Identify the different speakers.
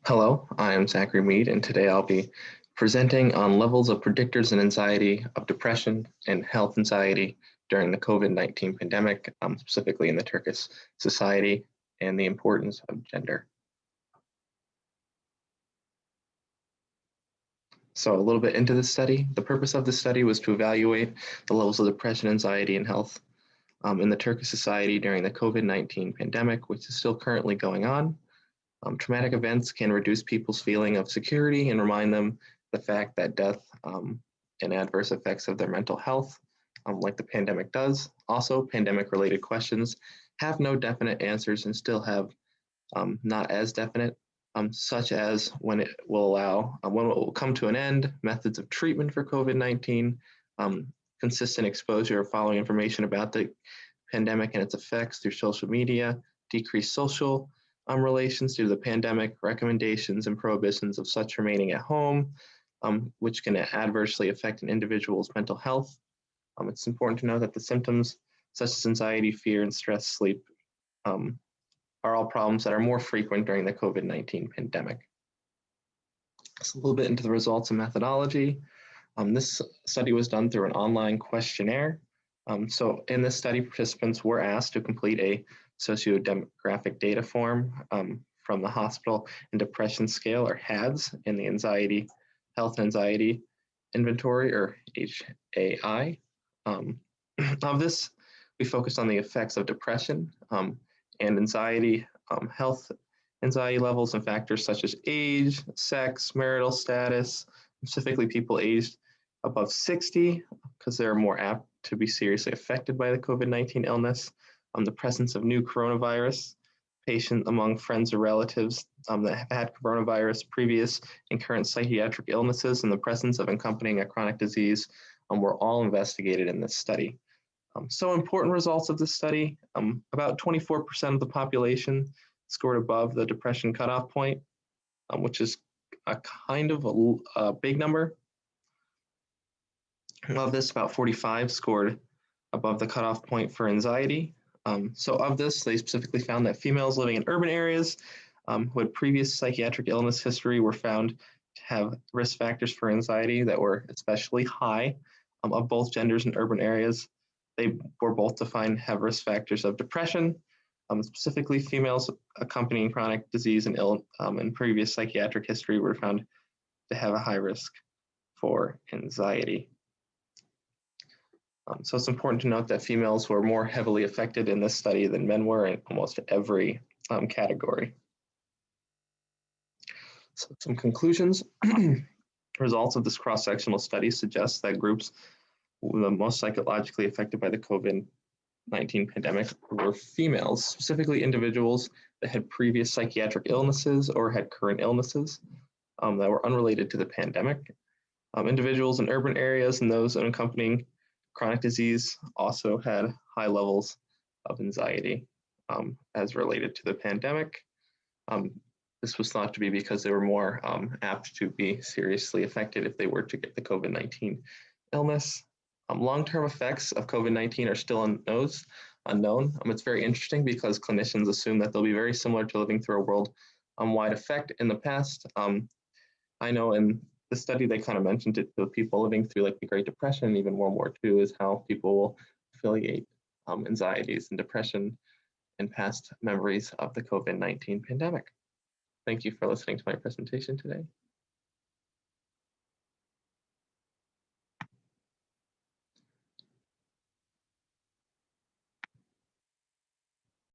Speaker 1: Hello, I am Zachary Mead, and today I'll be presenting on levels of predictors and anxiety of depression and health anxiety during the COVID-19 pandemic, specifically in the Turkish society, and the importance of gender. So a little bit into the study. The purpose of the study was to evaluate the levels of depression, anxiety, and health in the Turkish society during the COVID-19 pandemic, which is still currently going on. Traumatic events can reduce people's feeling of security and remind them the fact that death and adverse effects of their mental health, like the pandemic does. Also, pandemic-related questions have no definite answers and still have not as definite, such as when it will come to an end, methods of treatment for COVID-19, consistent exposure of following information about the pandemic and its effects through social media, decreased social relations due to the pandemic, recommendations and prohibitions of such remaining at home, which can adversely affect an individual's mental health. It's important to know that the symptoms such as anxiety, fear, and stress sleep are all problems that are more frequent during the COVID-19 pandemic. So a little bit into the results and methodology. This study was done through an online questionnaire. So in this study, participants were asked to complete a sociodemographic data form from the Hospital and Depression Scale, or HADS, in the Health and Anxiety Inventory, or HAI. Of this, we focused on the effects of depression and anxiety, health anxiety levels, and factors such as age, sex, marital status, specifically people aged above 60, because they're more apt to be seriously affected by the COVID-19 illness, the presence of new coronavirus, patient among friends or relatives that have had coronavirus, previous and current psychiatric illnesses, and the presence of accompanying a chronic disease were all investigated in this study. So important results of this study, about 24% of the population scored above the depression cutoff point, which is a kind of a big number. Of this, about 45 scored above the cutoff point for anxiety. So of this, they specifically found that females living in urban areas who had previous psychiatric illness history were found to have risk factors for anxiety that were especially high. Of both genders in urban areas, they were both defined to have risk factors of depression. Specifically, females accompanying chronic disease and previous psychiatric history were found to have a high risk for anxiety. So it's important to note that females were more heavily affected in this study than men were in almost every category. So some conclusions. Results of this cross-sectional study suggest that groups the most psychologically affected by the COVID-19 pandemic were females, specifically individuals that had previous psychiatric illnesses or had current illnesses that were unrelated to the pandemic. Individuals in urban areas and those accompanying chronic disease also had high levels of anxiety as related to the pandemic. This was thought to be because they were more apt to be seriously affected if they were to get the COVID-19 illness. Long-term effects of COVID-19 are still unknown. It's very interesting because clinicians assume that they'll be very similar to living through a world-wide effect in the past. I know in the study, they kind of mentioned it to people living through like the Great Depression and even World War II, is how people will affiliate anxieties and depression and past memories of the COVID-19 pandemic. Thank you for listening to my presentation today.